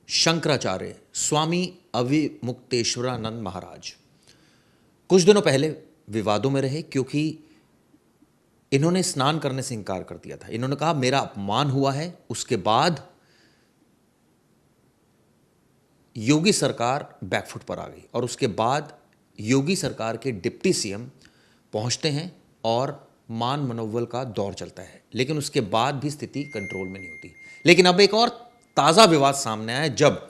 शंकराचार्य स्वामी अविमुक्तेश्वरानंद महाराज कुछ दिनों पहले विवादों में रहे क्योंकि इन्होंने स्नान करने से इनकार कर दिया था। इन्होंने कहा मेरा अपमान हुआ है। उसके बाद योगी सरकार बैकफुट पर आ गई और उसके बाद योगी सरकार के डिप्टी सीएम पहुंचते हैं और मान मनोबल का दौर चलता है, लेकिन उसके बाद भी स्थिति कंट्रोल में नहीं होती। लेकिन अब एक और ताज़ा विवाद सामने आया जब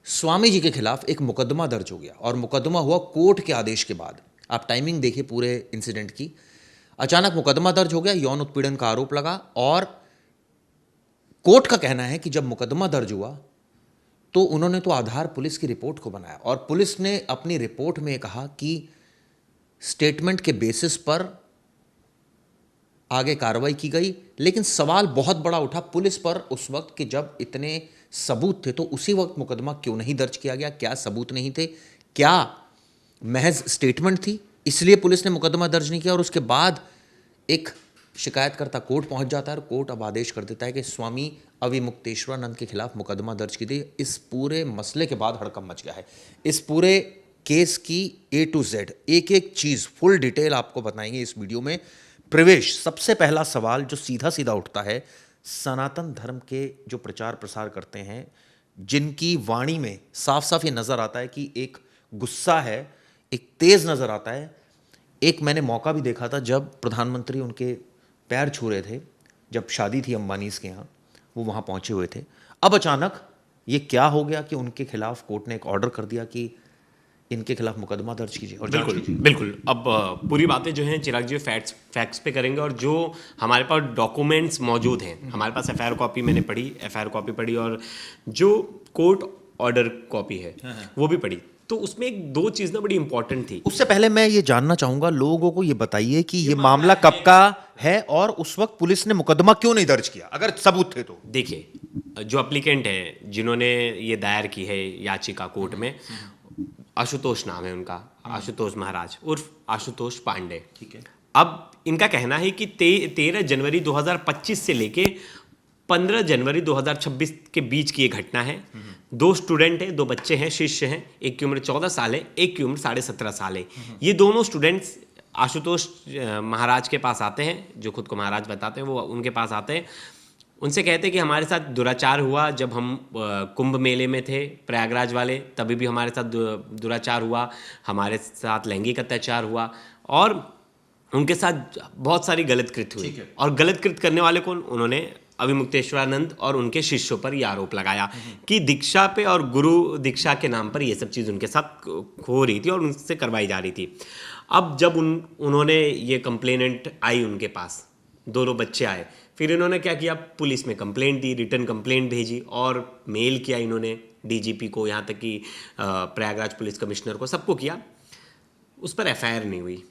स्वामी जी के खिलाफ एक मुकदमा दर्ज हो गया और मुकदमा हुआ कोर्ट के आदेश के बाद। आप टाइमिंग देखिए पूरे इंसिडेंट की। अचानक मुकदमा दर्ज हो गया, यौन उत्पीड़न का आरोप लगा और कोर्ट का कहना है कि जब मुकदमा दर्ज हुआ तो उन्होंने तो आधार पुलिस की रिपोर्ट को बनाया और पुलिस ने अपनी रिपोर्ट में कहा कि स्टेटमेंट के बेसिस पर आगे कार्रवाई की गई। लेकिन सवाल बहुत बड़ा उठा पुलिस पर उस वक्त कि जब इतने सबूत थे तो उसी वक्त मुकदमा क्यों नहीं दर्ज किया गया? क्या सबूत नहीं थे? क्या महज स्टेटमेंट थी इसलिए पुलिस ने मुकदमा दर्ज नहीं किया? और उसके बाद एक शिकायतकर्ता कोर्ट पहुंच जाता है और कोर्ट अब आदेश कर देता है कि स्वामी अविमुक्तेश्वरानंद के खिलाफ मुकदमा दर्ज की गई। इस पूरे मसले के बाद हड़कंप मच गया है। इस पूरे केस की A to Z एक एक चीज़ फुल डिटेल आपको बताएंगे इस वीडियो में। प्रवेश, सबसे पहला सवाल जो सीधा सीधा उठता है, सनातन धर्म के जो प्रचार प्रसार करते हैं जिनकी वाणी में साफ साफ ये नज़र आता है कि एक गुस्सा है, एक तेज़ नज़र आता है। एक मैंने मौका भी देखा था जब प्रधानमंत्री उनके पैर छू रहे थे, जब शादी थी अंबानीज के यहाँ, वो वहाँ पहुँचे हुए थे। अब अचानक ये क्या हो गया कि उनके खिलाफ कोर्ट ने एक ऑर्डर कर दिया कि इनके खिलाफ मुकदमा दर्ज कीजिए और बिल्कुल। अब पूरी बातें जो हैं चिराग जी फैक्ट्स पे करेंगे और जो हमारे पास डॉक्यूमेंट्स मौजूद हैं, हमारे पास एफआईआर कॉपी मैंने पढ़ी, एफआईआर कॉपी पढ़ी और जो कोर्ट ऑर्डर कॉपी है वो भी पढ़ी। तो उसमें एक दो चीज़ ना बड़ी इंपॉर्टेंट थी। उससे पहले मैं ये जानना चाहूंगा, लोगों को ये बताइए कि ये मामला कब का है और उस वक्त पुलिस ने मुकदमा क्यों नहीं दर्ज किया अगर सबूत थे तो? देखिए, जो एप्लीकेंट है जिन्होंने ये दायर की है याचिका कोर्ट में, आशुतोष नाम है उनका, आशुतोष महाराज उर्फ आशुतोष पांडे। ठीक है। अब इनका कहना है कि 13 जनवरी 2025 से लेके 15 जनवरी 2026 के बीच की ये घटना है। दो स्टूडेंट हैं, दो बच्चे हैं, शिष्य हैं। एक की उम्र 14 साल है, एक की उम्र 17.5 साल है। ये दोनों स्टूडेंट्स आशुतोष महाराज के पास आते हैं, जो खुद को महाराज बताते हैं, वो उनके पास आते हैं। उनसे कहते हैं कि हमारे साथ दुराचार हुआ जब हम कुंभ मेले में थे प्रयागराज वाले, तभी भी हमारे साथ दुराचार हुआ, हमारे साथ लैंगिक अत्याचार हुआ और उनके साथ बहुत सारी गलत कृत्य हुई। और गलत कृत्य करने वाले कौन? उन्होंने अविमुक्तेश्वरानंद और उनके शिष्यों पर यह आरोप लगाया कि दीक्षा पे और गुरु दीक्षा के नाम पर ये सब चीज़ उनके साथ हो रही थी और उनसे करवाई जा रही थी। अब जब उन्होंने ये कंप्लेनेंट आई उनके पास, दोनों बच्चे आए, फिर इन्होंने क्या किया, पुलिस में कंप्लेंट दी, रिटर्न कंप्लेंट भेजी और मेल किया इन्होंने डीजीपी को, यहाँ तक कि प्रयागराज पुलिस कमिश्नर को, सबको किया। उस पर एफआईआर नहीं हुई।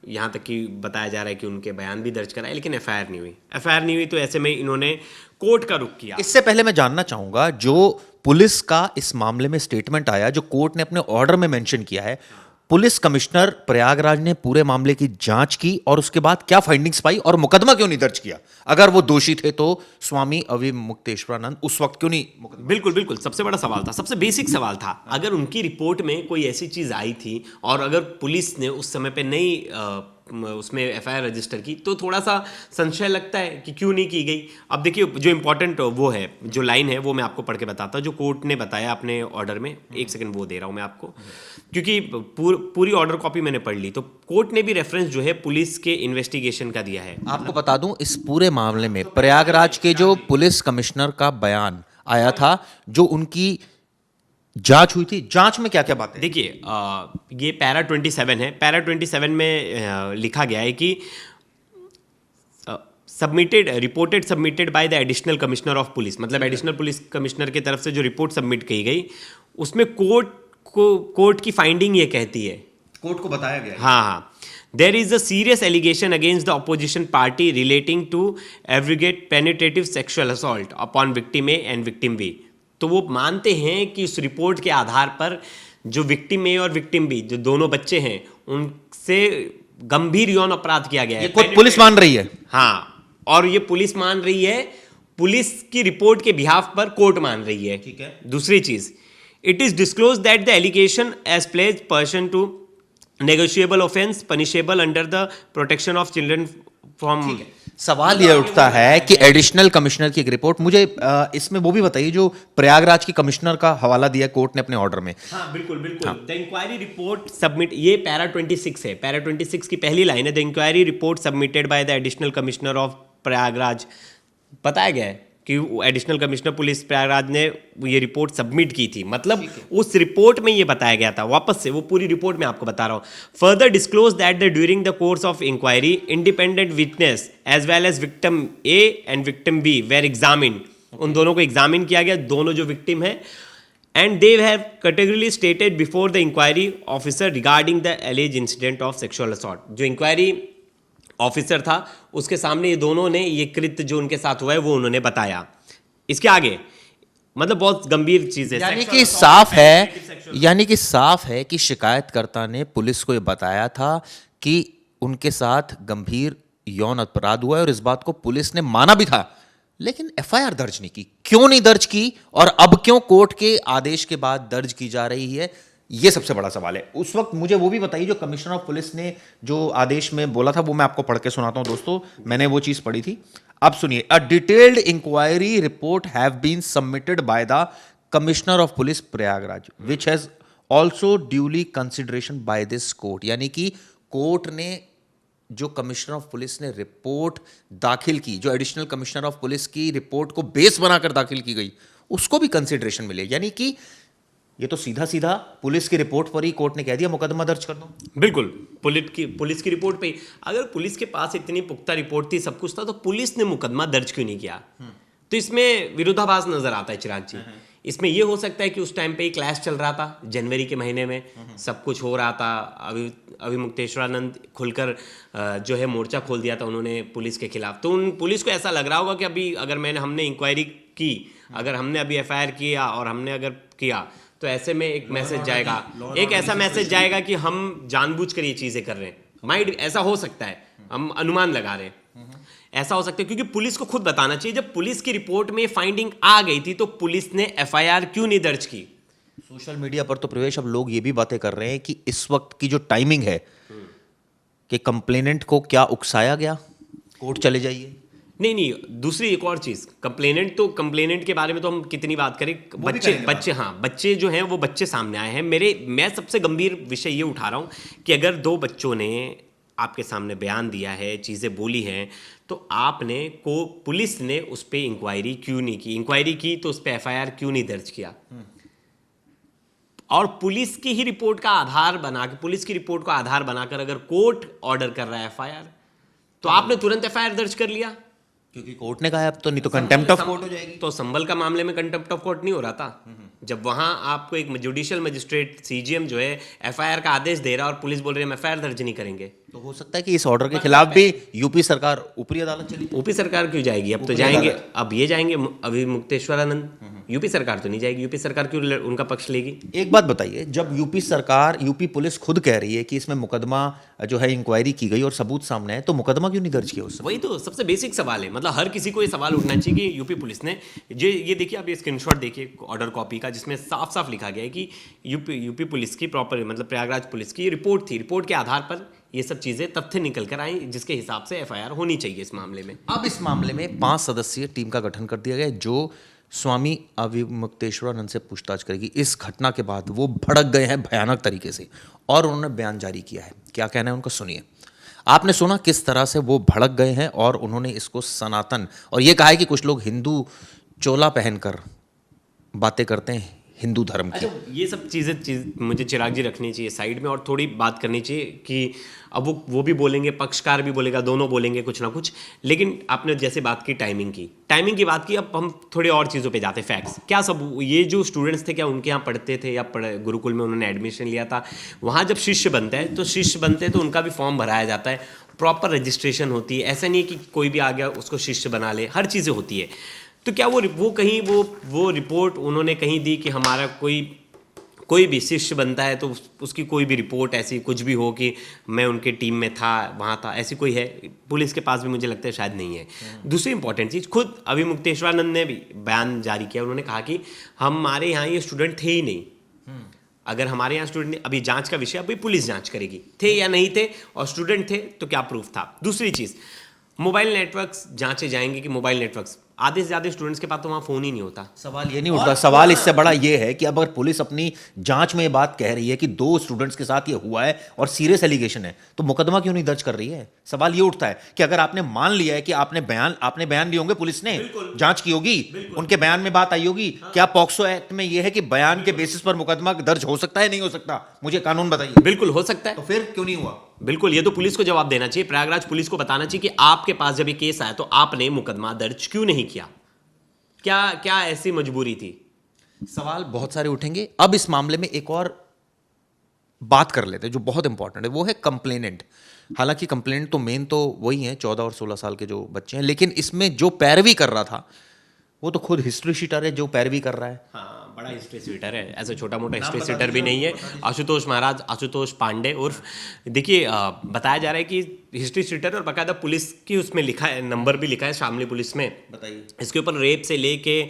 यहाँ तक कि बताया जा रहा है कि उनके बयान भी दर्ज कराए, लेकिन एफआईआर नहीं हुई। एफआईआर नहीं हुई तो ऐसे में इन्होंने कोर्ट का रुख किया। इससे पहले मैं जानना चाहूंगा, जो पुलिस का इस मामले में स्टेटमेंट आया जो कोर्ट ने अपने ऑर्डर में मेंशन किया है, पुलिस कमिश्नर प्रयागराज ने पूरे मामले की जांच की और उसके बाद क्या फाइंडिंग्स पाई और मुकदमा क्यों नहीं दर्ज किया? अगर वो दोषी थे तो स्वामी अविमुक्तेश्वरानंद उस वक्त क्यों नहीं? बिल्कुल सबसे बड़ा सवाल था, सबसे बेसिक सवाल था। अगर उनकी रिपोर्ट में कोई ऐसी चीज़ आई थी और अगर पुलिस ने उस समय पे नहीं उसमें एफआईआर रजिस्टर की तो थोड़ा सा संशय लगता है कि क्यों नहीं की गई। अब देखिए, जो इंपॉर्टेंट वो है, जो लाइन है वो मैं आपको पढ़ के बताता हूँ जो कोर्ट ने बताया अपने ऑर्डर में। एक सेकंड वो दे रहा हूँ मैं आपको, क्योंकि पूरी ऑर्डर कॉपी मैंने पढ़ ली। तो कोर्ट ने भी रेफरेंस जो है पुलिस के इन्वेस्टिगेशन का दिया है। आपको बता दूं, इस पूरे मामले में प्रयागराज के जो पुलिस कमिश्नर का बयान आया था, जो उनकी जांच हुई थी, जांच में क्या क्या बातें? देखिए, ये पैरा 27 है। पैरा 27 में लिखा गया है कि submitted by the additional commissioner of police, मतलब एडिशनल पुलिस कमिश्नर की तरफ से जो रिपोर्ट सबमिट की गई, उसमें कोर्ट की फाइंडिंग ये कहती है, कोर्ट को बताया गया। हाँ, there is a serious allegation against the opposition party relating to aggregate penetrative sexual assault upon victim A and victim B. तो वो मानते हैं कि उस रिपोर्ट के आधार पर जो विक्टिम ए और विक्टिम बी, जो दोनों बच्चे हैं, उनसे गंभीर यौन अपराध किया गया है। ये खुद पुलिस मान रही है। हाँ, और ये पुलिस मान रही है पुलिस की रिपोर्ट के बिहाफ पर कोर्ट मान रही है। ठीक है। दूसरी चीज, it is disclose that the allegation as pledge person to negotiable offence punishable under the protection of children from. सवाल यह उठता है कि एडिशनल कमिश्नर की एक रिपोर्ट, मुझे इसमें वो भी बताइए जो प्रयागराज की कमिश्नर का हवाला दिया कोर्ट ने अपने ऑर्डर में। हाँ बिल्कुल बिल्कुल। द इंक्वायरी रिपोर्ट सबमिट, ये पैरा 26 है, पैरा 26 की पहली लाइन है, the inquiry report submitted by the additional commissioner of Prayagraj. बताया गया है कि एडिशनल कमिश्नर पुलिस प्रयागराज ने ये रिपोर्ट सबमिट की थी, मतलब उस रिपोर्ट में ये बताया गया था। वापस से वो पूरी रिपोर्ट में आपको बता रहा हूँ। Further disclose that the during the course of inquiry independent witness as well as victim A and victim B were examined. उन दोनों को एग्जामिन किया गया, दोनों जो विक्टिम है, and they have categorically stated before the inquiry officer regarding the alleged incident of sexual assault. जो inquiry officer था उसके सामने ये दोनों ने ये कृत्य जो उनके साथ हुआ है वो उन्होंने बताया। इसके आगे मतलब बहुत गंभीर चीज है, यानी कि साफ है कि शिकायतकर्ता ने पुलिस को ये बताया था कि उनके साथ गंभीर यौन अपराध हुआ है और इस बात को पुलिस ने माना भी था, लेकिन एफआईआर दर्ज नहीं की। क्यों नहीं दर्ज की और अब क्यों कोर्ट के आदेश के बाद दर्ज की जा रही है, ये सबसे बड़ा सवाल है। उस वक्त मुझे वो भी बताइए जो कमिश्नर ऑफ पुलिस ने जो आदेश में बोला था, वो मैं आपको पढ़ के सुनाता हूं दोस्तों, मैंने वो चीज पढ़ी थी। अब सुनिए, a detailed inquiry report have been submitted by the commissioner of police Prayagraj which has also duly consideration by this court. यानी कि कोर्ट ने जो कमिश्नर ऑफ पुलिस ने रिपोर्ट दाखिल की, जो एडिशनल कमिश्नर ऑफ पुलिस की रिपोर्ट को बेस बनाकर दाखिल की गई, उसको भी कंसिडरेशन मिले। यानी कि ये तो सीधा सीधा पुलिस की रिपोर्ट पर ही कोर्ट ने कह दिया मुकदमा दर्ज कर दो। बिल्कुल, पुलिस की रिपोर्ट पे ही। अगर पुलिस के पास इतनी पुख्ता रिपोर्ट थी, सब कुछ था, तो पुलिस ने मुकदमा दर्ज क्यों नहीं किया? तो इसमें विरोधाभास नजर आता है चिराग जी। इसमें यह हो सकता है कि उस टाइम पे ही क्लैश चल रहा था, जनवरी के महीने में सब कुछ हो रहा था। अभी मुक्तेश्वरानंद खुलकर जो है मोर्चा खोल दिया था उन्होंने पुलिस के खिलाफ, तो उन पुलिस को ऐसा लग रहा होगा कि अभी अगर हमने इंक्वायरी की, अगर हमने अभी एफआईआर किया और हमने अगर किया तो ऐसे में एक मैसेज जाएगा, एक ऐसा मैसेज जाएगा कि हम जानबूझकर ये चीजें कर रहे हैं। माइंड ऐसा हो सकता है, हम अनुमान लगा रहे हैं, ऐसा हो सकता है क्योंकि पुलिस को खुद बताना चाहिए। जब पुलिस की रिपोर्ट में फाइंडिंग आ गई थी तो पुलिस ने एफआईआर क्यों नहीं दर्ज की? सोशल मीडिया पर तो प्रवेश अब लोग ये भी बातें कर रहे हैं कि इस वक्त की जो टाइमिंग है कि कंप्लेनेंट को क्या उकसाया गया, कोर्ट चले जाइए। नहीं, दूसरी एक और चीज, कंप्लेनेंट के बारे में तो हम कितनी बात करें। बच्चे जो हैं वो बच्चे सामने आए हैं। मैं सबसे गंभीर विषय ये उठा रहा हूं कि अगर दो बच्चों ने आपके सामने बयान दिया है, चीजें बोली हैं, तो आपने पुलिस ने उस पर इंक्वायरी क्यों नहीं की? इंक्वायरी की तो उस पर एफआईआर क्यों नहीं दर्ज किया? और पुलिस की ही रिपोर्ट का आधार बनाकर, पुलिस की रिपोर्ट को आधार बनाकर अगर कोर्ट ऑर्डर कर रहा है एफआईआर, तो आपने तुरंत एफआईआर दर्ज कर लिया क्योंकि कोर्ट ने कहा अब तो, नहीं तो कंटेम्प्ट ऑफ कोर्ट हो जाएगी। तो संभल का मामले में कंटेम्प्ट ऑफ कोर्ट नहीं हो रहा था? जब वहां आपको एक जुडिशियल मजिस्ट्रेट सीजीएम जो है एफआईआर का आदेश दे रहा है और पुलिस बोल रही है हम एफआईआर दर्ज नहीं करेंगे, तो हो सकता है कि इस ऑर्डर के खिलाफ भी यूपी सरकार ऊपरी अदालत चली। यूपी सरकार क्यों जाएगी? अब तो जाएंगे, अब ये जाएंगे अभी मुक्तेश्वरानंद। यूपी सरकार तो नहीं जाएगी, यूपी सरकार क्यों उनका पक्ष लेगी? एक बात बताइए, जब यूपी पुलिस खुद कह रही है कि इसमें मुकदमा जो है इंक्वायरी की गई और सबूत सामने है, तो मुकदमा क्यों नहीं दर्ज किया उससे? वही तो सबसे बेसिक सवाल है। मतलब हर किसी को ये सवाल उठना चाहिए कि यूपी पुलिस ने ये देखिए, आप ये स्क्रीनशॉट देखिए ऑर्डर कॉपी का, जिसमें साफ साफ लिखा गया है कि यूपी पुलिस की प्रॉपर, मतलब प्रयागराज पुलिस की रिपोर्ट थी, रिपोर्ट के आधार पर ये सब चीजें तथ्य निकल कर आई जिसके हिसाब से एफआईआर होनी चाहिए इस मामले में। अब इस मामले में 5 सदस्यीय टीम का गठन कर दिया गया जो स्वामी अविमुक्तेश्वरानंद से पूछताछ करेगी। इस घटना के बाद वो भड़क गए हैं भयानक तरीके से और उन्होंने बयान जारी किया है। क्या कहना है उनका, सुनिए। आपने सुना किस तरह से वो भड़क गए हैं और उन्होंने इसको सनातन, और ये कहा है कि कुछ लोग हिंदू चोला पहनकर बातें करते हैं हिंदू धर्म की। अच्छा, ये सब चीज़ें मुझे चिराग जी रखनी चाहिए साइड में और थोड़ी बात करनी चाहिए कि अब वो भी बोलेंगे, पक्षकार भी बोलेगा, दोनों बोलेंगे कुछ ना कुछ। लेकिन आपने जैसे बात की टाइमिंग की बात की, अब हम थोड़े और चीज़ों पे जाते। फैक्ट्स क्या सब, ये जो स्टूडेंट्स थे क्या उनके यहाँ पढ़ते थे या गुरुकुल में उन्होंने एडमिशन लिया था? वहाँ जब शिष्य बनते हैं तो उनका भी फॉर्म भराया जाता है, प्रॉपर रजिस्ट्रेशन होती है। ऐसा नहीं है कि कोई भी आ गया उसको शिष्य बना ले, हर चीज़ें होती है। तो क्या वो कहीं वो रिपोर्ट उन्होंने कहीं दी कि हमारा कोई कोई भी शिष्य बनता है तो उसकी कोई भी रिपोर्ट ऐसी कुछ भी हो कि मैं उनके टीम में था, वहाँ था, ऐसी कोई है पुलिस के पास भी मुझे लगता है शायद नहीं है। दूसरी इंपॉर्टेंट चीज़, खुद अभी मुक्तेश्वरानंद ने भी बयान जारी किया, उन्होंने कहा कि हमारे यहाँ ये स्टूडेंट थे ही नहीं। अगर हमारे यहाँ स्टूडेंट ने, अभी जांच का विषय अभी पुलिस जांच करेगी थे या नहीं थे, और स्टूडेंट थे तो क्या प्रूफ था। दूसरी चीज़, मोबाइल नेटवर्क्स जांचे जाएंगे कि मोबाइल नेटवर्क्स, आधे से ज़्यादा स्टूडेंट्स के पास तो वहाँ फ़ोन ही नहीं होता। सवाल ये नहीं उठता, सवाल इससे बड़ा ये है कि अगर पुलिस अपनी जांच में ये बात कह रही है कि 2 स्टूडेंट्स के साथ ये हुआ है और सीरियस एलिगेशन है, तो मुकदमा क्यों नहीं दर्ज कर रही है। सवाल ये उठता है कि अगर आपने मान लिया है कि आपने बयान लिए होंगे, पुलिस ने जांच की होगी, उनके बयान में बात आई होगी, क्या पॉक्सो एक्ट में यह है कि बयान के बेसिस पर मुकदमा दर्ज हो सकता है, नहीं हो सकता? मुझे कानून बताइए। बिल्कुल हो सकता है। तो फिर क्यों नहीं हुआ? बिल्कुल, ये तो पुलिस को जवाब देना चाहिए, प्रयागराज पुलिस को बताना चाहिए कि आपके पास जब ये केस आया तो आपने मुकदमा दर्ज क्यों नहीं किया, क्या क्या ऐसी मजबूरी थी। सवाल बहुत सारे उठेंगे। अब इस मामले में एक और बात कर लेते हैं जो बहुत इंपॉर्टेंट है, वो है कंप्लेनेंट। हालांकि कंप्लेनेंट तो मेन तो वही है, 14 और 16 साल के जो बच्चे हैं, लेकिन इसमें जो पैरवी कर रहा था वो तो खुद हिस्ट्री शीटर है जो पैरवी कर रहा है। हाँ, बड़ा हिस्ट्री सीटर है, ऐसा छोटा मोटा हिस्ट्री सीटर भी नहीं है। आशुतोष महाराज, आशुतोष पांडे उर्फ, देखिए बताया जा रहा है कि हिस्ट्री सीटर और बाकायदा पुलिस की उसमें लिखा है, नंबर भी लिखा है शामली पुलिस में। बताइए। इसके ऊपर रेप से लेके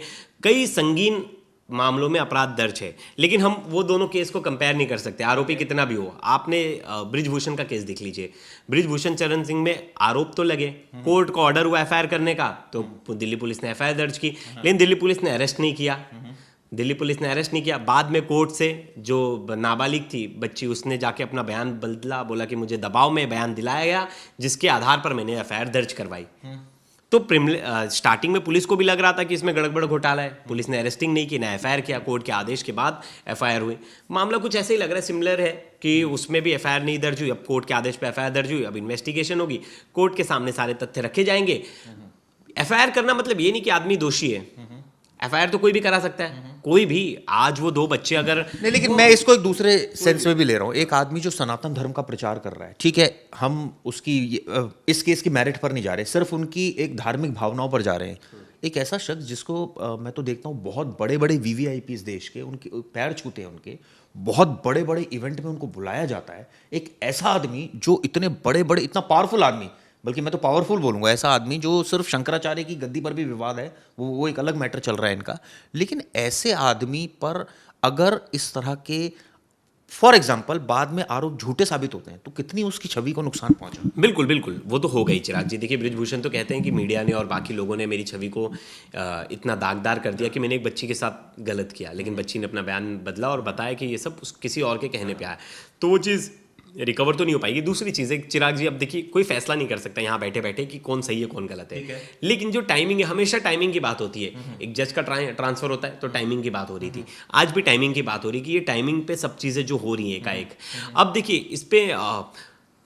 कई संगीन मामलों में अपराध दर्ज है, लेकिन हम वो दोनों केस को कंपेयर नहीं कर सकते, आरोपी कितना भी हो। आपने बृजभूषण का केस देख लीजिए, बृजभूषण चरण सिंह में आरोप तो लगे, कोर्ट का ऑर्डर हुआ एफआईआर करने का, तो दिल्ली पुलिस ने एफआईआर दर्ज की, लेकिन दिल्ली पुलिस ने अरेस्ट नहीं किया। दिल्ली पुलिस ने अरेस्ट नहीं किया। बाद में कोर्ट से जो नाबालिग थी बच्ची, उसने जाके अपना बयान बदला, बोला कि मुझे दबाव में बयान दिलाया गया जिसके आधार पर मैंने एफआईआर दर्ज करवाई। तो स्टार्टिंग में पुलिस को भी लग रहा था कि इसमें गड़बड़ घोटाला है, पुलिस ने अरेस्टिंग नहीं की, ना एफआईआर किया, कोर्ट के आदेश के बाद एफआईआर हुई। मामला कुछ ऐसे ही लग रहा है, सिमिलर है कि उसमें भी एफआईआर नहीं दर्ज हुई, अब कोर्ट के आदेश पे एफआईआर दर्ज हुई, अब इन्वेस्टिगेशन होगी, कोर्ट के सामने सारे तथ्य रखे जाएंगे। एफआईआर करना मतलब ये नहीं कि आदमी दोषी है, एफआईआर तो कोई भी करा सकता है, कोई भी। आज वो 2 बच्चे अगर नहीं, लेकिन मैं इसको एक दूसरे सेंस में भी ले रहा हूँ। एक आदमी जो सनातन धर्म का प्रचार कर रहा है, ठीक है, हम उसकी इस केस की मेरिट पर नहीं जा रहे, सिर्फ उनकी एक धार्मिक भावनाओं पर जा रहे हैं। एक ऐसा शख्स जिसको मैं तो देखता हूँ बहुत बड़े बड़े वीवीआईपीज देश के, उनके पैर छूते हैं, उनके बहुत बड़े बड़े इवेंट में उनको बुलाया जाता है। एक ऐसा आदमी जो इतने बड़े बड़े, इतना पावरफुल आदमी, बल्कि मैं तो पावरफुल बोलूंगा, ऐसा आदमी जो सिर्फ शंकराचार्य की गद्दी पर भी विवाद है, वो एक अलग मैटर चल रहा है इनका, लेकिन ऐसे आदमी पर अगर इस तरह के फॉर एग्जाम्पल बाद में आरोप झूठे साबित होते हैं तो कितनी उसकी छवि को नुकसान पहुंचा। बिल्कुल बिल्कुल, वो तो हो गई चिराग जी। देखिए, बृजभूषण तो कहते हैं कि मीडिया ने और बाकी लोगों ने मेरी छवि को इतना दागदार कर दिया कि मैंने एक बच्ची के साथ गलत किया, लेकिन बच्ची ने अपना बयान बदला और बताया कि ये सब किसी और के कहने पे आया, तो वो चीज़ रिकवर तो नहीं हो पाएगी। दूसरी चीज़ है चिराग जी, अब देखिए कोई फैसला नहीं कर सकता यहाँ बैठे बैठे कि कौन सही है कौन गलत है, लेकिन जो टाइमिंग है, हमेशा टाइमिंग की बात होती है। एक जज का ट्रांसफर होता है तो टाइमिंग की बात हो रही थी, आज भी टाइमिंग की बात हो रही है कि ये टाइमिंग पे सब चीज़ें जो हो रही हैं एकाएक। अब देखिए इस पे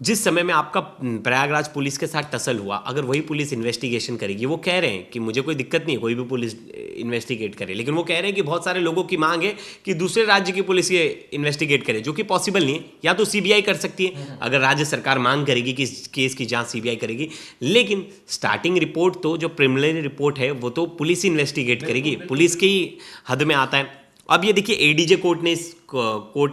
जिस समय में आपका प्रयागराज पुलिस के साथ टसल हुआ, अगर वही पुलिस इन्वेस्टिगेशन करेगी, वो कह रहे हैं कि मुझे कोई दिक्कत नहीं है कोई भी पुलिस इन्वेस्टिगेट करे, लेकिन वो कह रहे हैं कि बहुत सारे लोगों की मांग है कि दूसरे राज्य की पुलिस ये इन्वेस्टिगेट करे, जो कि पॉसिबल नहीं है। या तो सीबीआई कर सकती है अगर राज्य सरकार मांग करेगी कि इस केस की जांच सीबीआई करेगी, लेकिन स्टार्टिंग रिपोर्ट तो जो प्रिलिमिनरी रिपोर्ट है वो तो पुलिस इन्वेस्टिगेट करेगी, पुलिस की हद में आता है। अब ये देखिए एडीजे कोर्ट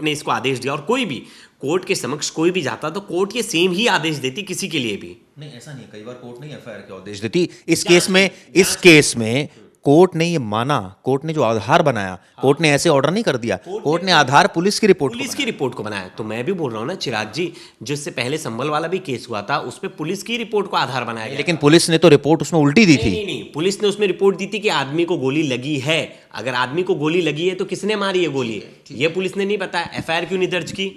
ने इसको आदेश दिया, और कोई भी कोर्ट के समक्ष कोई भी जाता तो कोर्ट ये सेम ही आदेश देती किसी के लिए भी। नहीं, ऐसा नहीं है, कई बार कोर्ट नहीं एफआईआर के आदेश देती। इस केस में कोर्ट ने ये माना, कोर्ट ने जो आधार बनाया, कोर्ट ने ऐसे ऑर्डर नहीं कर दिया, कोर्ट ने आधार पुलिस की रिपोर्ट को बनाया। तो मैं भी बोल रहा हूँ ना चिराग जी, जिससे पहले संभल वाला भी केस हुआ था उस पर पुलिस की रिपोर्ट को आधार बनाया गया, लेकिन पुलिस ने तो रिपोर्ट उसमें उल्टी दी थी। नहीं, पुलिस ने उसमें रिपोर्ट दी थी कि आदमी को गोली लगी है। अगर आदमी को गोली लगी है तो किसने मारी है गोली, ये पुलिस ने नहीं बताया, एफआईआर क्यों नहीं दर्ज की।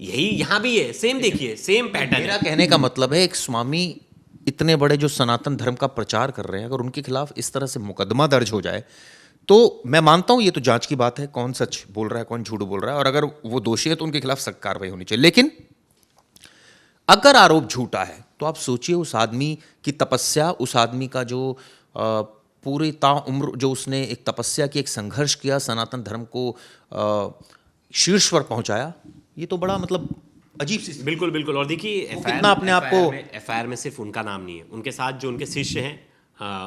यही यहाँ भी है, सेम देखिए, सेम पैटर्न। मेरा कहने का मतलब है, एक स्वामी इतने बड़े जो सनातन धर्म का प्रचार कर रहे हैं, अगर उनके खिलाफ इस तरह से मुकदमा दर्ज हो जाए तो मैं मानता हूं ये तो जांच की बात है, कौन सच बोल रहा है कौन झूठ बोल रहा है, और अगर वो दोषी है तो उनके खिलाफ सख्त कार्रवाई होनी चाहिए। लेकिन अगर आरोप झूठा है तो आप सोचिए उस आदमी की तपस्या, उस आदमी का जो पूरी ताउम्र जो उसने एक तपस्या की, एक संघर्ष किया, सनातन धर्म को शीर्ष पर पहुंचाया, ये तो बड़ा मतलब अजीब सी। बिल्कुल बिल्कुल। और देखिए कितना अपने आप को, एफआईआर में सिर्फ उनका नाम नहीं है, उनके साथ जो उनके शिष्य हैं,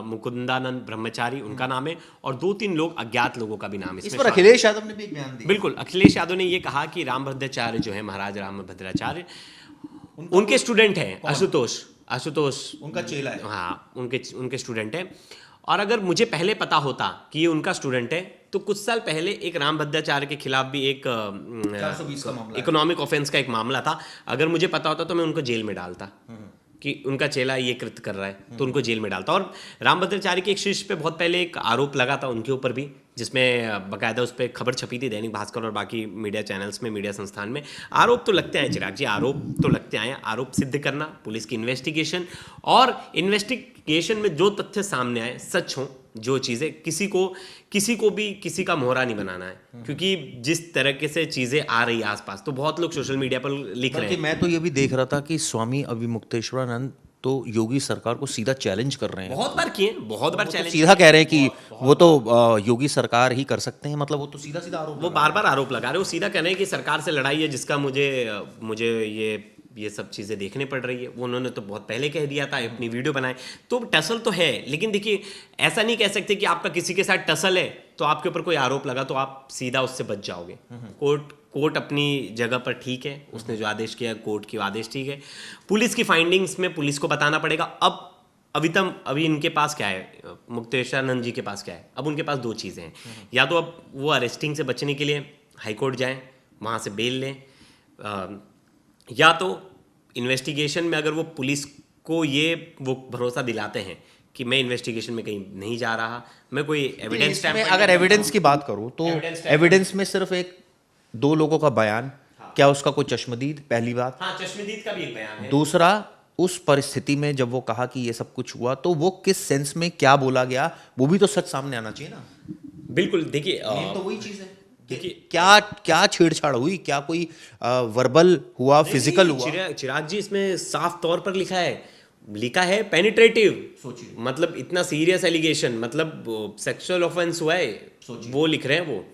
मुकुंदानंद ब्रह्मचारी उनका नाम है, और 2-3 लोग अज्ञात लोगों का भी नाम इस इसमें पर शामिल है। अखिलेश यादव ने भी एक बयान दिया। बिल्कुल, अखिलेश यादव ने ये कहा कि रामभद्राचार्य जो है, महाराज रामभद्राचार्य, उनके स्टूडेंट हैं आशुतोष उनका चेला है। हाँ, उनके स्टूडेंट हैं। और अगर मुझे पहले पता होता कि ये उनका स्टूडेंट है, तो कुछ साल पहले एक रामभद्राचार्य के खिलाफ भी एक 420 का मामला है। इकोनॉमिक ऑफेंस का एक मामला था। अगर मुझे पता होता तो मैं उनको जेल में डालता कि उनका चेला ये कृत्य कर रहा है, तो उनको जेल में डालता। और रामभद्राचार्य के एक शिष्य पे बहुत पहले एक आरोप लगा था उनके ऊपर भी, जिसमें बाकायदा उस पर खबर छपी थी दैनिक भास्कर और बाकी मीडिया चैनल्स में, मीडिया संस्थान में। आरोप तो लगते हैं चिराग जी, आरोप तो लगते हैं। आरोप सिद्ध करना, पुलिस की इन्वेस्टिगेशन, और इन्वेस्टिगेशन में जो तथ्य सामने आए सच हों, जो चीज़ें किसी को भी किसी का मोहरा नहीं बनाना है, क्योंकि जिस तरह से चीज़ें आ रही है आसपास, तो बहुत लोग सोशल मीडिया पर लिख रहे बल्कि हैं। मैं तो ये भी देख रहा था कि स्वामी अविमुक्तेश्वरानंद तो योगी सरकार को सीधा चैलेंज कर रहे हैं। बहुत बार किए, बहुत बार चैलेंज, सीधा कह रहे हैं कि वो तो योगी सरकार ही कर सकते हैं, मतलब वो तो सीधा सीधा आरोप वो बार बार आरोप लगा रहे हैं। वो सीधा कह रहे हैं कि सरकार से लड़ाई है, जिसका मुझे ये सब चीज़ें देखने पड़ रही है। वो उन्होंने तो बहुत पहले कह दिया था, अपनी वीडियो बनाए। तो टसल तो है, लेकिन देखिए ऐसा नहीं कह सकते कि आपका किसी के साथ टसल है तो आपके ऊपर कोई आरोप लगा तो आप सीधा उससे बच जाओगे। कोर्ट अपनी जगह पर ठीक है, उसने जो आदेश किया कोर्ट की आदेश ठीक है। पुलिस की फाइंडिंग्स में पुलिस को बताना पड़ेगा। अभी इनके पास क्या है, मुक्तेश्वरानंद जी के पास क्या है, अब उनके पास 2 चीज़ें हैं। या तो अब वो अरेस्टिंग से बचने के लिए हाईकोर्ट जाएं, वहाँ से बेल लें, या तो इन्वेस्टिगेशन में अगर वो पुलिस को वो भरोसा दिलाते हैं कि मैं इन्वेस्टिगेशन में कहीं नहीं जा रहा, मैं कोई एविडेंस अगर एविडेंस की बात करूं तो एविडेंस में सिर्फ 1-2 लोगों का बयान, क्या उसका कोई चश्मदीद, पहली बात। हाँ, चश्मदीद का भी एक बयान है। दूसरा, उस परिस्थिति में जब वो कहा कि ये सब कुछ हुआ तो वो किस सेंस में क्या बोला गया, वो भी तो सच सामने आना चाहिए ना। बिल्कुल, देखिए तो वही चीज है। देखिए क्या छेड़छाड़ हुई, क्या कोई वर्बल हुआ, फिजिकल हुआ? चिराग जी, इसमें साफ तौर पर लिखा है पेनिट्रेटिव। सोचिए, मतलब इतना सीरियस एलिगेशन, मतलब सेक्सुअल ऑफेंस हुआ है, वो लिख रहे हैं वो।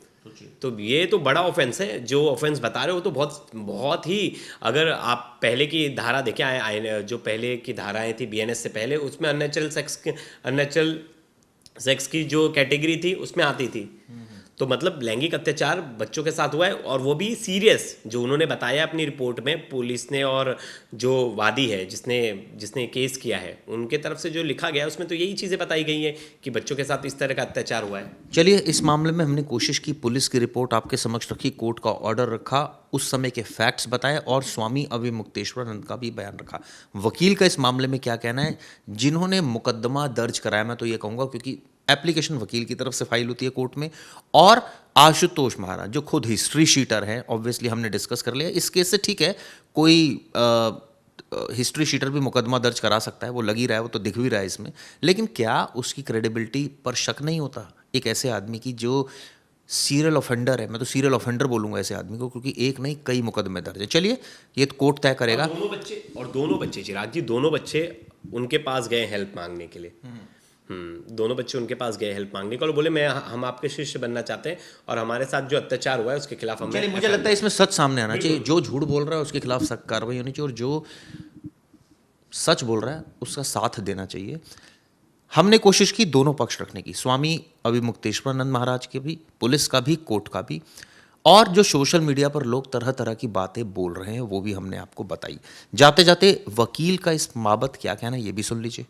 तो ये तो बड़ा ऑफेंस है, जो ऑफेंस बता रहे हो तो बहुत ही, अगर आप पहले की धारा देखें, जो पहले की धाराएं थी बीएनएस से पहले, उसमें अननेचुरल सेक्स की जो कैटेगरी थी उसमें आती थी। तो मतलब लैंगिक अत्याचार बच्चों के साथ हुआ है, और वो भी सीरियस, जो उन्होंने बताया अपनी रिपोर्ट में पुलिस ने, और जो वादी है जिसने केस किया है उनके तरफ से जो लिखा गया है उसमें तो यही चीज़ें बताई गई है कि बच्चों के साथ इस तरह का अत्याचार हुआ है। चलिए, इस मामले में हमने कोशिश की, पुलिस की रिपोर्ट आपके समक्ष रखी, कोर्ट का ऑर्डर रखा, उस समय के फैक्ट्स बताए, और स्वामी अविमुक्तेश्वरानंद का भी बयान रखा। वकील का इस मामले में क्या कहना है, जिन्होंने मुकदमा दर्ज कराया, मैं तो ये कहूँगा क्योंकि एप्लीकेशन वकील की तरफ से फाइल होती है कोर्ट में, और आशुतोष महाराज जो खुद हिस्ट्री शीटर हैं, ऑब्वियसली हमने डिस्कस कर लिया इस केस से। ठीक है, कोई हिस्ट्री शीटर भी मुकदमा दर्ज करा सकता है, वो लग ही रहा है, वो तो दिख भी रहा है इसमें, लेकिन क्या उसकी क्रेडिबिलिटी पर शक नहीं होता एक ऐसे आदमी की जो सीरियल ऑफेंडर है? मैं तो सीरियल ऑफेंडर बोलूंगा ऐसे आदमी को, क्योंकि एक नहीं कई मुकदमे दर्ज है। चलिए, ये तो कोर्ट तय करेगा। दोनों बच्चे चिराग जी, दोनों बच्चे उनके पास गए हेल्प मांगने के लिए। दोनों बच्चे उनके पास गए हेल्प मांगने को, बोले हम आपके शिष्य बनना चाहते हैं, और हमारे साथ जो अत्याचार हुआ है उसके खिलाफ हमें। मुझे लगता है इसमें सच सामने आना चाहिए, जो झूठ बोल रहा है उसके खिलाफ सख्त कार्रवाई होनी चाहिए, और जो सच बोल रहा है उसका साथ देना चाहिए। हमने कोशिश की दोनों पक्ष रखने की, स्वामी अविमुक्तेश्वरानंद महाराज के भी, पुलिस का भी, कोर्ट का भी, और जो सोशल मीडिया पर लोग तरह तरह की बातें बोल रहे हैं वो भी हमने आपको बताई। जाते जाते वकील का इस बाबत क्या कहना है ये भी सुन लीजिए।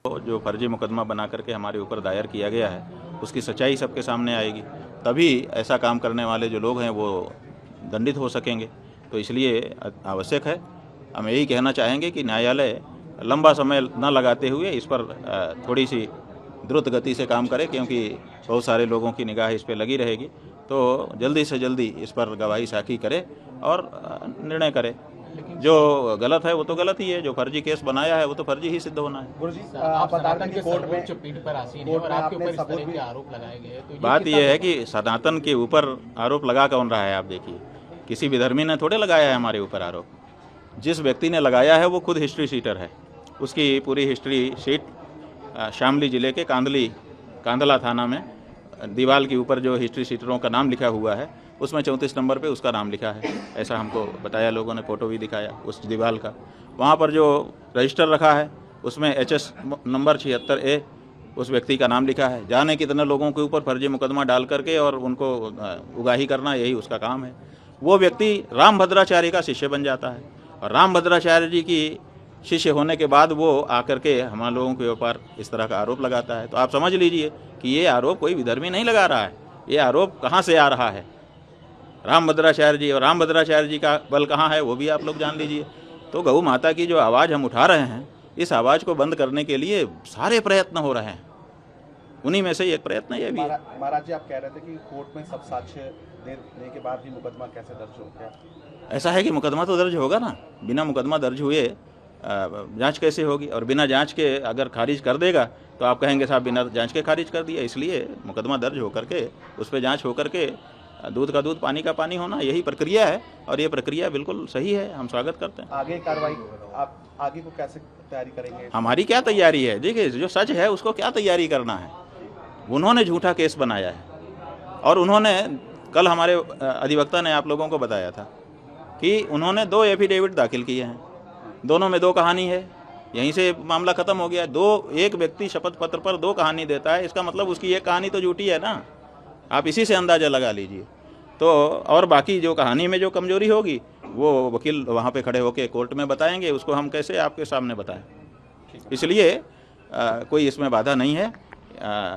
जो फर्जी मुकदमा बना करके हमारे ऊपर दायर किया गया है उसकी सच्चाई सबके सामने आएगी, तभी ऐसा काम करने वाले जो लोग हैं वो दंडित हो सकेंगे। तो इसलिए आवश्यक है, हम यही कहना चाहेंगे कि न्यायालय लंबा समय न लगाते हुए इस पर थोड़ी सी द्रुत गति से काम करे, क्योंकि बहुत सारे लोगों की निगाह इस पर लगी रहेगी। तो जल्दी से जल्दी इस पर गवाही साखी करे और निर्णय करे। जो गलत है वो तो गलत ही है, जो फर्जी केस बनाया है वो तो फर्जी ही सिद्ध होना है। गुरुजी, आप बता दें कि कोर्ट में पीठ पर आसीन है और आपके ऊपर इस तरह के आरोप लगाए गए, तो बात यह है कि सनातन के ऊपर आरोप लगा कौन रहा है? आप देखिए, किसी विधर्मी ने थोड़े लगाया है हमारे ऊपर आरोप। जिस व्यक्ति ने लगाया है वो खुद हिस्ट्री शीटर है, उसकी पूरी हिस्ट्री शीट शामली जिले के कांदला थाना में दीवार के ऊपर जो हिस्ट्री शीटरों का नाम लिखा हुआ है उसमें 34 नंबर पे उसका नाम लिखा है, ऐसा हमको बताया लोगों ने, फ़ोटो भी दिखाया उस दीवार का। वहाँ पर जो रजिस्टर रखा है उसमें HS नंबर 76A उस व्यक्ति का नाम लिखा है। जाने कितने लोगों के ऊपर फर्जी मुकदमा डाल करके और उनको उगाही करना, यही उसका काम है। वो व्यक्ति रामभद्राचार्य का शिष्य बन जाता है और रामभद्राचार्य जी की शिष्य होने के बाद वो आकर के हमारे लोगों के ऊपर इस तरह का आरोप लगाता है। तो आप समझ लीजिए कि ये आरोप कोई विधर्मी नहीं लगा रहा है, ये आरोप कहाँ से आ रहा है, रामभद्राचार्य जी। और रामभद्राचार्य जी का बल कहाँ है वो भी आप लोग जान लीजिए। तो गौ माता की जो आवाज़ हम उठा रहे हैं, इस आवाज़ को बंद करने के लिए सारे प्रयत्न हो रहे हैं, उन्हीं में से एक प्रयत्न ये भी है। महाराज जी, आप कह रहे थे कि कोर्ट में सब साक्ष्य देने के बाद भी मुकदमा कैसे दर्ज हो गया? ऐसा है कि मुकदमा तो दर्ज होगा ना, बिना मुकदमा दर्ज हुए जांच कैसे होगी? और बिना जांच के अगर खारिज कर देगा तो आप कहेंगे साहब बिना जांच के खारिज कर दिया। इसलिए मुकदमा दर्ज होकर के उस पर जांच होकर के दूध का दूध पानी का पानी होना, यही प्रक्रिया है और ये प्रक्रिया बिल्कुल सही है, हम स्वागत करते हैं। आगे कार्रवाई आप आगे को कैसे तैयारी करेंगे? हमारी क्या तैयारी है? देखिए, जो सच है उसको क्या तैयारी करना है। उन्होंने झूठा केस बनाया है और उन्होंने कल हमारे अधिवक्ता ने आप लोगों को बताया था कि उन्होंने 2 एफिडेविट दाखिल किए हैं, दोनों में 2 कहानी है, यहीं से मामला खत्म हो गया। एक व्यक्ति शपथ पत्र पर 2 कहानी देता है, इसका मतलब उसकी एक कहानी तो झूठी है ना, आप इसी से अंदाज़ा लगा लीजिए। तो और बाकी जो कहानी में जो कमजोरी होगी वो वकील वहाँ पे खड़े होकर कोर्ट में बताएंगे, उसको हम कैसे आपके सामने बताएं। इसलिए कोई इसमें बाधा नहीं है,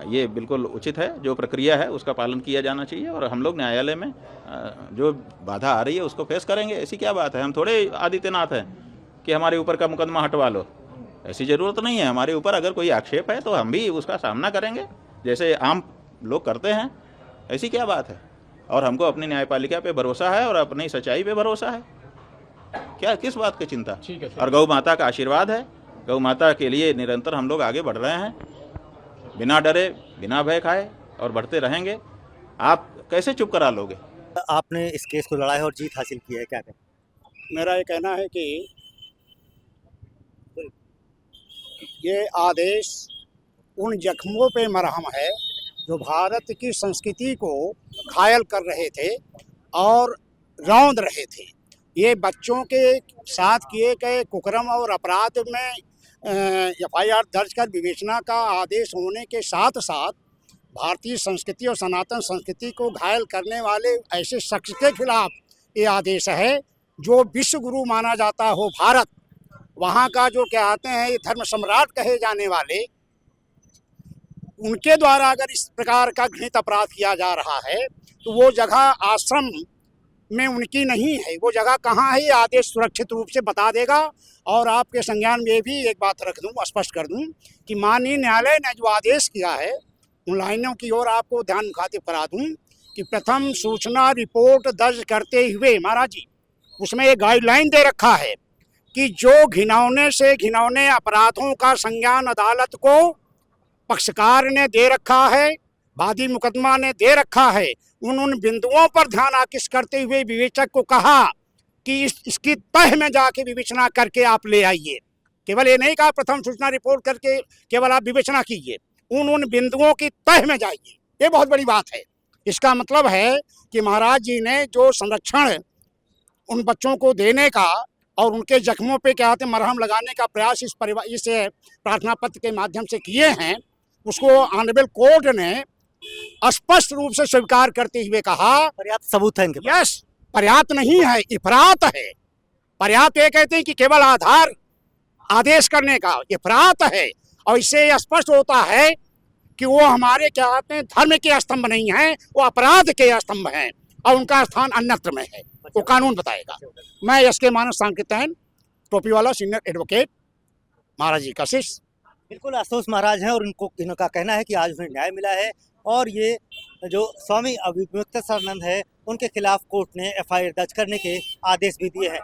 ये बिल्कुल उचित है, जो प्रक्रिया है उसका पालन किया जाना चाहिए और हम लोग न्यायालय में जो बाधा आ रही है उसको फेस करेंगे। ऐसी क्या बात है? हम थोड़े आदित्यनाथ हैं कि हमारे ऊपर का मुकदमा हटवा लो, ऐसी ज़रूरत नहीं है। हमारे ऊपर अगर कोई आक्षेप है तो हम भी उसका सामना करेंगे जैसे आम लोग करते हैं, ऐसी क्या बात है? और हमको अपनी न्यायपालिका पे भरोसा है और अपनी सच्चाई पे भरोसा है, क्या किस बात की चिंता? ठीक है। और गौ माता का आशीर्वाद है, गौ माता के लिए निरंतर हम लोग आगे बढ़ रहे हैं, बिना डरे बिना भय खाए, और बढ़ते रहेंगे। आप कैसे चुप करा लोगे? आपने इस केस को लड़ा है और जीत हासिल की है, क्या कहें? मेरा ये कहना है कि ये आदेश उन जख्मों पे मरहम है जो भारत की संस्कृति को घायल कर रहे थे और रौंद रहे थे। ये बच्चों के साथ किए गए कुकर्म और अपराध में FIR दर्ज कर विवेचना का आदेश होने के साथ साथ भारतीय संस्कृति और सनातन संस्कृति को घायल करने वाले ऐसे शख्स के खिलाफ ये आदेश है जो विश्व गुरु माना जाता हो भारत, वहाँ का जो कहते हैं ये धर्म सम्राट कहे जाने वाले, उनके द्वारा अगर इस प्रकार का घृणित अपराध किया जा रहा है तो वो जगह आश्रम में उनकी नहीं है, वो जगह कहाँ है ये आदेश सुरक्षित रूप से बता देगा। और आपके संज्ञान में भी एक बात रख दूं, स्पष्ट कर दूं कि माननीय न्यायालय ने जो आदेश किया है उन लाइनों की ओर आपको ध्यान मुखातिब करा दूं कि प्रथम सूचना रिपोर्ट दर्ज करते हुए महाराज जी उसमें एक गाइडलाइन दे रखा है कि जो घिनौने से घिनौने अपराधों का संज्ञान अदालत को पक्षकार ने दे रखा है, वादी मुकदमा ने दे रखा है, उन बिंदुओं पर ध्यान आकृष्ट करते हुए विवेचक को कहा कि इसकी तह में जाके विवेचना करके आप ले आइए। केवल ये नहीं कहा प्रथम सूचना रिपोर्ट करके केवल आप विवेचना कीजिए, उन बिंदुओं की तह में जाइए। ये बहुत बड़ी बात है। इसका मतलब है कि महाराज जी ने जो संरक्षण उन बच्चों को देने का और उनके जख्मों पे क्या होते मरहम लगाने का प्रयास इस प्रार्थना पत्र के माध्यम से किए हैं, उसको ऑनरेबल कोर्ट ने स्पष्ट रूप से स्वीकार करते हुए कहा पर्याप्त सबूत है इनके पास। यस, पर्याप्त नहीं है, इफरात है। पर्याप्त ये कहते हैं कि केवल आधार आदेश करने का, इफरात है। और इससे यह स्पष्ट होता है कि वो हमारे क्या कहते हैं धर्म के स्तंभ नहीं है, वो अपराध के स्तंभ हैं और उनका स्थान अन्यत्र में है, वो कानून बताएगा। मैं SK मानस सांकीर्तन टोपी वाला सीनियर एडवोकेट महाराज जी का शिष्य। बिल्कुल आशुतोष महाराज हैं और इनका कहना है कि आज उन्हें न्याय मिला है और ये जो स्वामी अविमुक्तानंद है उनके खिलाफ कोर्ट ने FIR दर्ज करने के आदेश भी दिए हैं।